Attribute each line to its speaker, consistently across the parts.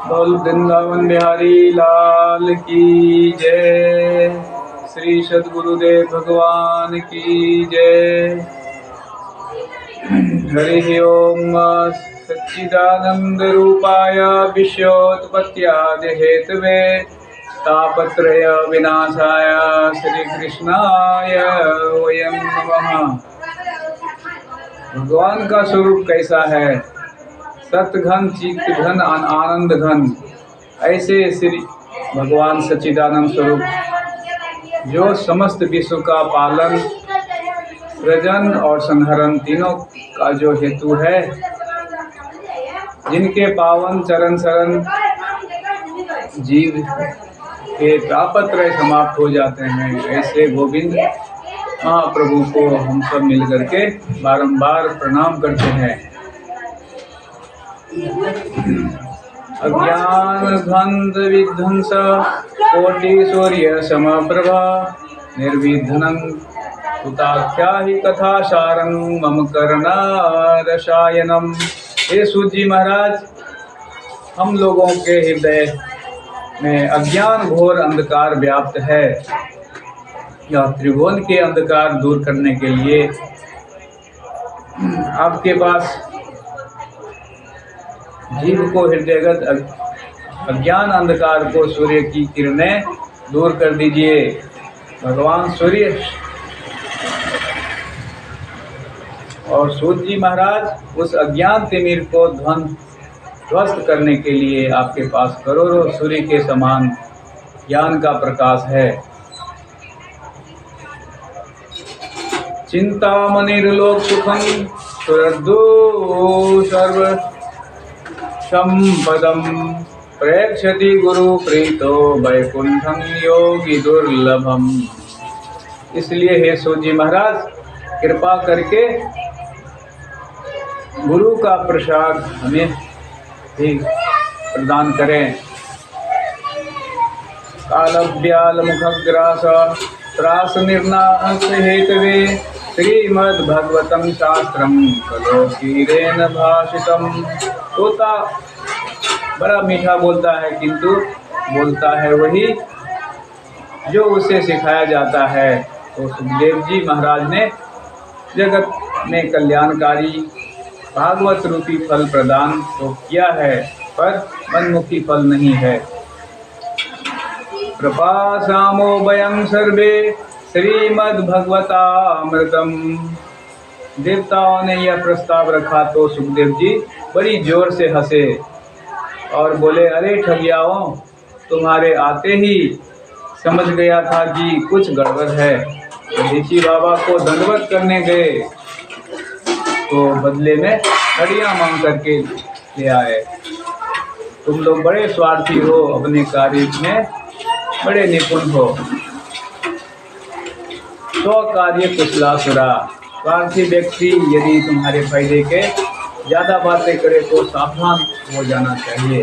Speaker 1: बोल वृंदावन बिहारी लाल की जय। श्री सद्गुरुदेव भगवान की जय। हरि ओम। सच्चिदानंद रूपाय विश्वोत्पत्त्यादि हेतवे तापत्रय विनाशाय श्री कृष्णाय वयं नमः। भगवान का स्वरूप कैसा है? सत घन, चित्त घन, आनंद घन। ऐसे श्री भगवान सच्चिदानंद स्वरूप जो समस्त विश्व का पालन, सृजन और संहरण तीनों का जो हेतु है, जिनके पावन चरण शरण जीव के तापत्रय समाप्त हो जाते हैं, ऐसे गोविंद महाप्रभु को हम सब मिल करके बारंबार प्रणाम करते हैं। अज्ञान ध्वंस विध्वंस कोटि सूर्य समप्रभा निर्विघ्नं सुताख्या ही कथा सारं मम करुणा रसायनम। हे सूत जी महाराज, हम लोगों के हृदय में अज्ञान घोर अंधकार व्याप्त है। यह त्रिभुवन के अंधकार दूर करने के लिए आपके पास जीव को हृदयगत अज्ञान अंधकार को सूर्य की किरणें दूर कर दीजिए। भगवान सूर्य और सूत जी महाराज उस अज्ञान तिमिर को ध्वस्त करने के लिए आपके पास करोड़ों सूर्य के समान ज्ञान का प्रकाश है। चिंतामणिर्लोक सुखम सुरद्दु सर्व संपदम प्रेक्षति गुरु प्रीतो वैकुंठम योगी दुर्लभम। इसलिए हे सूत जी महाराज, कृपा करके गुरु का प्रसाद हमें भी प्रदान करें। कालव्याल मुखग्रास त्रास निर्नाश हेतवे श्रीमद्भगवतं शास्त्रं कलोकीरेण भाषितम्। तोता बड़ा मीठा बोलता है, किंतु बोलता है वही जो उसे सिखाया जाता है। तो सुखदेव जी महाराज ने जगत में कल्याणकारी भागवत रूपी फल प्रदान तो किया है, पर मनमुखी फल नहीं है। प्रपासामो वयं सर्वे श्रीमद्भगवतामृतम। देवताओं ने यह प्रस्ताव रखा तो सुखदेव जी बड़ी जोर से हंसे और बोले, अरे ठगियाओं, तुम्हारे आते ही समझ गया था कि कुछ गड़बड़ है। ऋषि बाबा को दंडवत करने गए तो बदले में हड्डियां मांग करके ले आए। तुम लोग बड़े स्वार्थी हो, अपने कार्य में बड़े निपुण हो। तो कार्य कुशलासुरा। स्वार्थी व्यक्ति यदि तुम्हारे फायदे के ज्यादा बातें करे तो सावधान हो जाना चाहिए।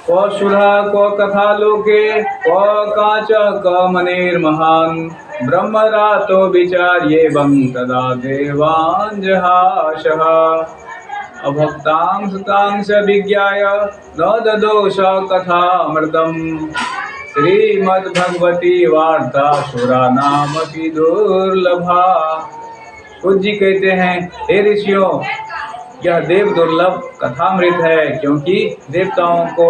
Speaker 1: को सुधा को कथा लोके को काच क मनिर्महान ब्रह्मरातो विचार्ये वं तदा देवांजहाशः। अभक्तांश तांश विज्ञाय न ददोष कथामृतम्। श्रीमद्भगवती वार्ता सुरा नामपि दुर्लभा। सूत जी कहते हैं, हे ऋषियों, यह देव दुर्लभ कथामृत है, क्योंकि देवताओं को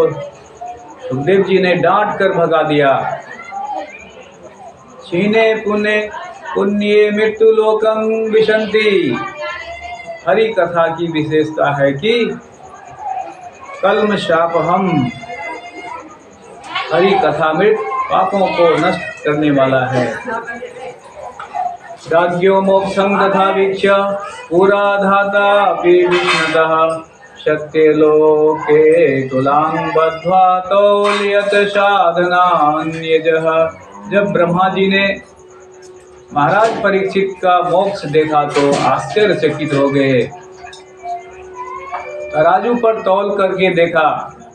Speaker 1: सुखदेव जी ने डांट कर भगा दिया। क्षीणे पुण्य पुण्ये मृत्यु लोकं विशन्ति। हरि कथा की विशेषता है कि कल्म शाप हम हरि कथामृत पापों को नष्ट करने वाला है। राज्यो मोक्षं तथा वीक्ष्य पुरा धाता अपि विष्णुतः सत्यलोके तुलां बद्ध्वा तौल्यत साधनान्यजः। जब ब्रह्मा जी ने महाराज परीक्षित का मोक्ष देखा तो आश्चर्यचकित हो गए। तराजू पर तौल करके देखा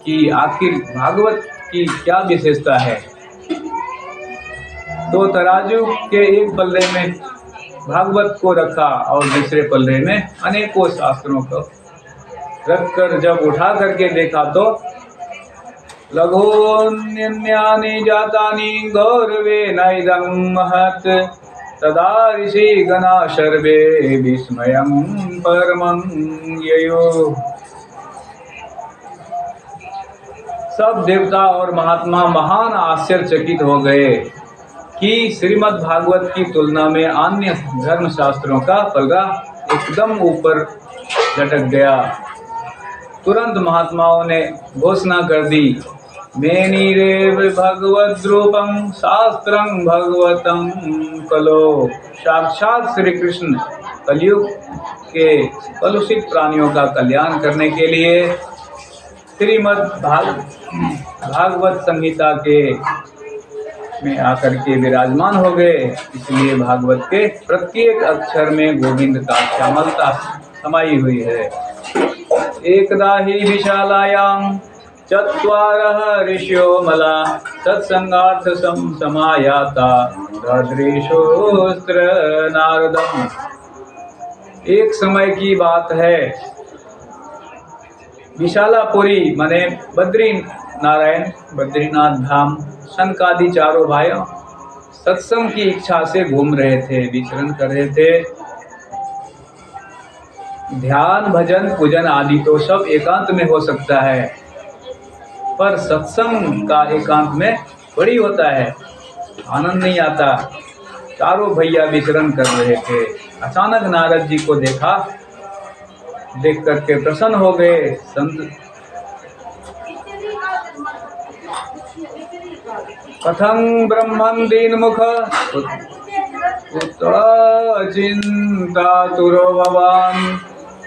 Speaker 1: कि आखिर भागवत की क्या विशेषता है। तो तराजू के एक पल्ले में भागवत को रखा और दूसरे पल्ले में अनेकों शास्त्रों को रखकर जब उठा करके देखा तो लघोन्यन्यानि जातानि गौरवेन इदं महत् तदा ऋषिगणा सर्वे विस्मयं परमं ययो। सब देवता और महात्मा महान आश्चर्यचकित हो गए कि श्रीमद् भागवत की तुलना में अन्य धर्म शास्त्रों का पलड़ा एकदम ऊपर लटक गया। तुरंत महात्माओं ने घोषणा कर दी, मेनिरेव भगवद्रूपं शास्त्रं भगवतं कलो। साक्षात श्री कृष्ण कलयुग के कलुषित प्राणियों का कल्याण करने के लिए श्रीमद् भागवत संहिता के में आकर के विराजमान हो गए। इसलिए भागवत के प्रत्येक अक्षर में गोविंद का श्यामलता समाई हुई है। एकदा ही विशालायां चत्वारः ऋषयो मला सत्संगार्थ समायाता ददृशोस्त्र नारदम्। एक समय की बात है, विशालापुरी माने बद्रीनाथ धाम शनकादि चारों भाइयों सत्संग की इच्छा से घूम रहे थे, विचरण कर रहे थे। ध्यान भजन पूजन आदि तो सब एकांत में हो सकता है, पर सत्संग का एकांत में बड़ी होता है, आनंद नहीं आता। चारों भैया विचरण कर रहे थे। अचानक नारद जी को देखा, देख करके प्रसन्न हो गए। संत कथं ब्रह्मन् दीनमुख चिन्तातुरो भवान्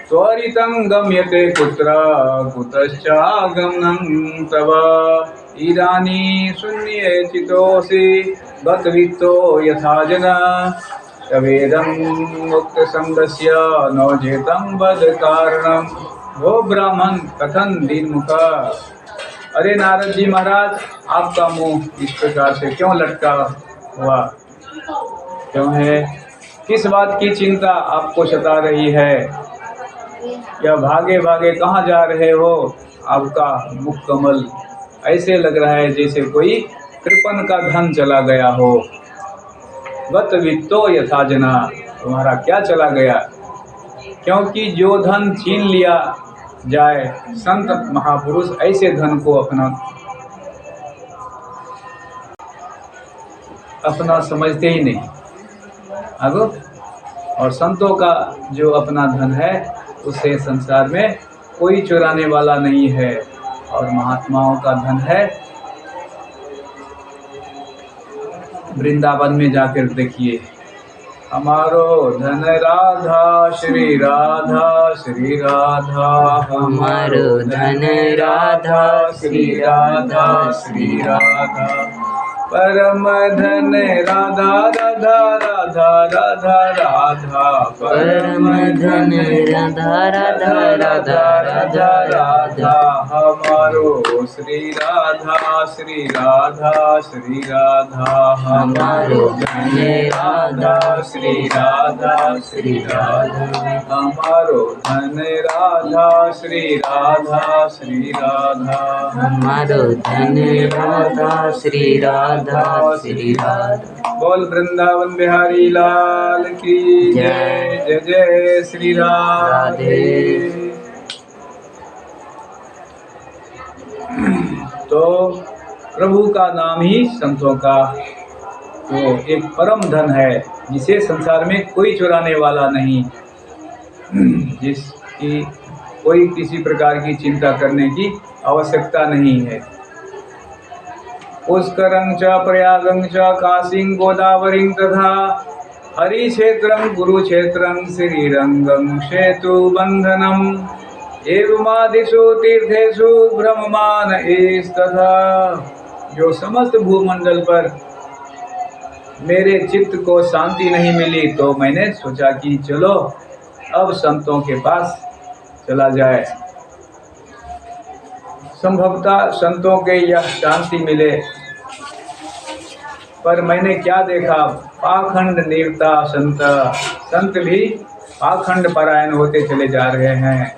Speaker 1: त्वरितं गम्यते कुत्र कुतश्चागमनं तव। इदानीं शून्ये चितोऽसि गतवित्तो यथा जना तवेदं मुक्तसंगस्य नौजेतं वद कारणम्। वो ब्राह्मण कथन दीनमुख, अरे नारद जी महाराज, आपका मुंह इस प्रकार से क्यों लटका हुआ क्यों है? किस बात की चिंता आपको सता रही है? या भागे भागे कहाँ जा रहे हो? आपका मुख कमल ऐसे लग रहा है जैसे कोई कृपण का धन चला गया हो। गत वित्तो यथा जना, तुम्हारा क्या चला गया? क्योंकि जो धन छीन लिया जाए, संत महापुरुष ऐसे धन को अपना समझते ही नहीं। आगो, और संतों का जो अपना धन है उसे संसार में कोई चुराने वाला नहीं है। और महात्माओं का धन है, वृंदावन में जाकर देखिए, हमारो धन राधा श्री राधा श्री राधा,
Speaker 2: हमारो धन राधा श्री राधा श्री राधा,
Speaker 1: परम धन राधा राधा राधा राधा राधा,
Speaker 2: परम धन राधा राधा राधा राधा राधा,
Speaker 1: हमारो श्री राधा श्री राधा श्री राधा,
Speaker 2: हमारो धन राधा
Speaker 1: श्री राधा श्री राधा, हमारो धन राधा श्री राधा श्री राधा,
Speaker 2: हमारो धन राधा श्री राधा श्री राधा।
Speaker 1: बोल वृंदावन बिहारी लाल की जय। जय जय श्री राधे। तो प्रभु का नाम ही संतों का वो एक परम धन है, जिसे संसार में कोई चुराने वाला नहीं, जिसकी कोई किसी प्रकार की चिंता करने की आवश्यकता नहीं है। पुष्करं च प्रयागं च काशीं गोदावरीं तथा हरिक्षेत्रं गुरुक्षेत्रं श्रीरंगं सेतुबन्धनम् एवमादिषु तीर्थेषु भ्रममान एस्तथा। जो समस्त भूमंडल पर मेरे चित्त को शांति नहीं मिली, तो मैंने सोचा कि चलो अब संतों के पास चला जाए, संभवतः संतों के यह शांति मिले। पर मैंने क्या देखा, पाखंड निरता संत भी पाखंड परायण होते चले जा रहे हैं।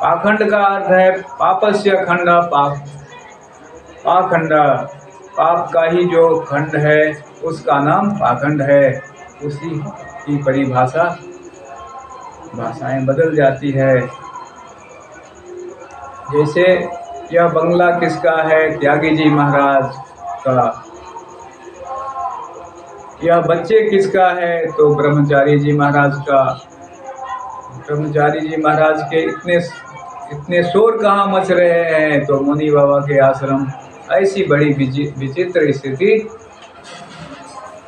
Speaker 1: पाखंड का अर्थ है पापस्य खंड, पाखंड, पाप का ही जो खंड है उसका नाम पाखंड है। उसी की परिभाषा भाषाएं बदल जाती है। जैसे यह बंगला किसका है? त्यागी जी महाराज का। यह बच्चे किसका है? तो ब्रह्मचारी जी महाराज का। ब्रह्मचारी जी महाराज के इतने शोर कहाँ मच रहे हैं? तो मुनि बाबा के आश्रम। ऐसी बड़ी विचित्र स्थिति।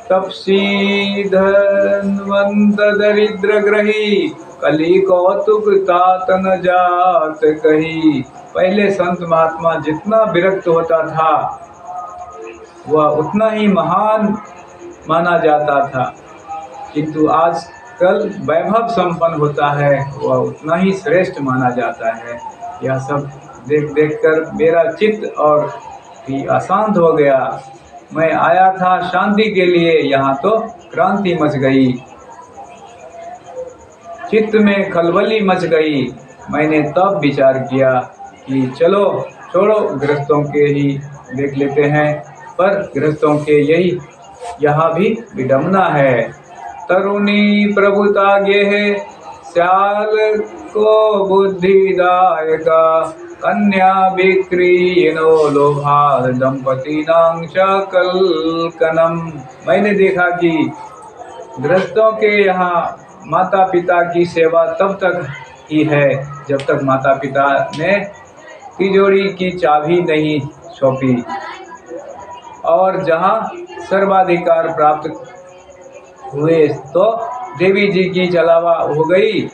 Speaker 1: तपसी धनवंत दरिद्र ग्रही, कली कौतुक तात न जात कही। पहले संत महात्मा जितना विरक्त होता था वह उतना ही महान माना जाता था, किंतु आजकल वैभव संपन्न होता है वह उतना ही श्रेष्ठ माना जाता है। यह सब देख देख कर मेरा चित्त और भी अशांत हो गया। मैं आया था शांति के लिए, यहाँ तो क्रांति मच गई, चित्त में खलबली मच गई। मैंने तब विचार किया कि चलो छोड़ो, गृहस्थों के ही देख लेते हैं। पर गृहस्थों के यही यहाँ भी विडम्बना है। तरुणी प्रभुता गेह, श्याल को बुद्धिदायका। कन्या बिक्रीनो लोभार, दंपति नांग कलकनम। मैंने देखा कि गृहस्थों के यहाँ माता पिता की सेवा तब तक ही है जब तक माता पिता ने तिजोरी की चाबी नहीं सौंपी, और जहाँ सर्वाधिकार प्राप्त हुए तो देवी जी की चलावा हो गई।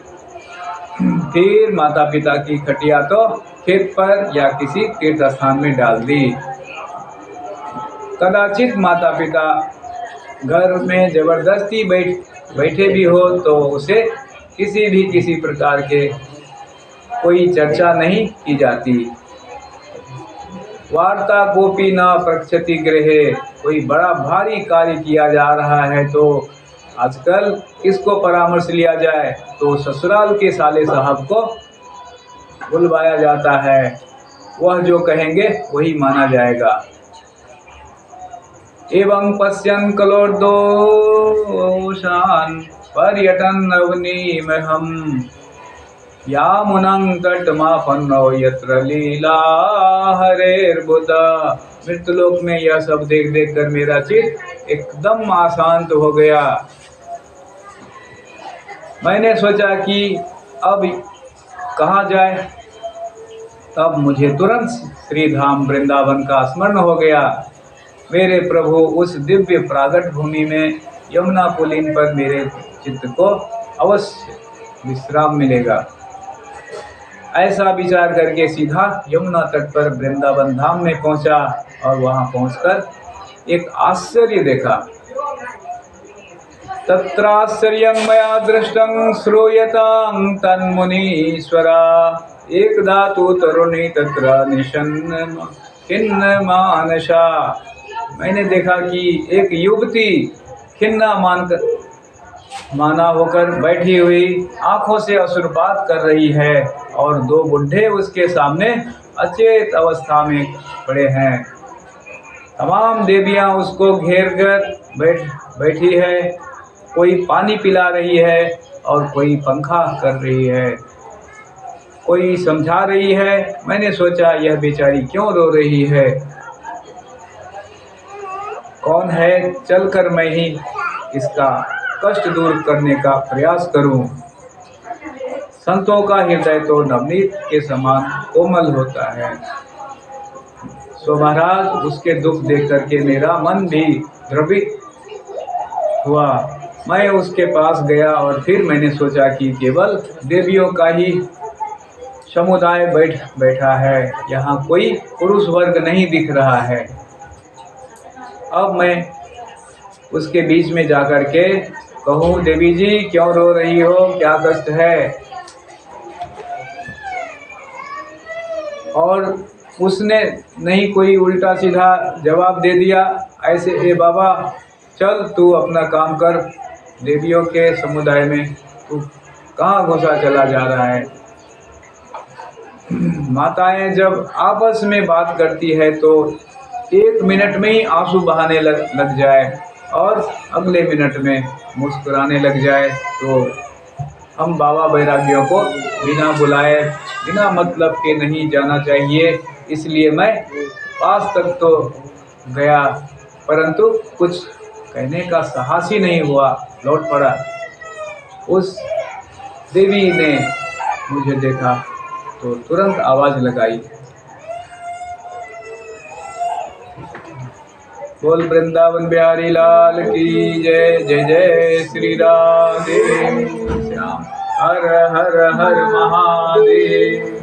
Speaker 1: फिर माता पिता की खटिया तो खेत पर या किसी तीर्थ स्थान में डाल दी। कदाचित माता पिता घर में जबरदस्ती बैठे भी हो तो उसे किसी प्रकार के कोई चर्चा नहीं की जाती। वार्ता गोपी न प्रक्षति गृहे। कोई बड़ा भारी कार्य किया जा रहा है तो आजकल किसको परामर्श लिया जाए? तो ससुराल के साले साहब को बुलवाया जाता है। वह जो कहेंगे वही माना जाएगा। एवं पश्यन् कलोर्दोषान् पर्यटन् नवनीमहं, यामुनं तटमापन्नो यत्र लीला हरेर्बुध। मृत्युलोक में यह सब देख देख कर मेरा चित्त एकदम अशांत हो गया। मैंने सोचा कि अब कहाँ जाए। तब मुझे तुरंत श्रीधाम वृंदावन का स्मरण हो गया। मेरे प्रभु उस दिव्य प्रागट भूमि में यमुना पुलीन पर मेरे चित्त को अवश्य विश्राम मिलेगा। ऐसा विचार करके सीधा यमुना तट पर वृंदावन धाम में पहुंचा और वहां पहुंचकर एक आश्चर्य देखा। तत्राश्चर्यं मया दृष्टं श्रूयतां तन्मुनीश्वरा। एकदा तु तरुणी तत्र निशन्न खिन्न मानसा। मैंने देखा कि एक युवती खिन्ना माना होकर बैठी हुई आंखों से असुरपात कर रही है और दो बुढ़े उसके सामने अचेत अवस्था में पड़े हैं। तमाम देवियां उसको घेर कर बैठी है। कोई पानी पिला रही है और कोई पंखा कर रही है, कोई समझा रही है। मैंने सोचा यह बेचारी क्यों रो रही है, कौन है? चलकर मैं ही इसका कष्ट दूर करने का प्रयास करूं। संतों का हृदय तो नवनीत के समान कोमल होता है। सो महाराज, उसके दुख देख करके मेरा मन भी द्रवित हुआ। मैं उसके पास गया और फिर मैंने सोचा कि केवल देवियों का ही समुदाय बैठा है, यहाँ कोई पुरुष वर्ग नहीं दिख रहा है। अब मैं उसके बीच में जाकर के कहूँ, देवी जी क्यों रो रही हो, क्या कष्ट है? और उसने नहीं कोई उल्टा सीधा जवाब दे दिया, ऐसे ए बाबा चल तू अपना काम कर, देवियों के समुदाय में तू कहाँ घुसा चला जा रहा है। माताएं जब आपस में बात करती है तो 1 मिनट में ही आंसू बहाने लग जाए और अगले मिनट में मुस्कुराने लग जाए, तो हम बाबा बैरागियों को बिना बुलाए बिना मतलब के नहीं जाना चाहिए। इसलिए मैं पास तक तो गया, परंतु कुछ कहने का साहस ही नहीं हुआ, लौट पड़ा। उस देवी ने मुझे देखा तो तुरंत आवाज लगाई, बोल वृंदावन बिहारी लाल की जय। जय जय श्री राधे श्याम, हर हर हर महादेव।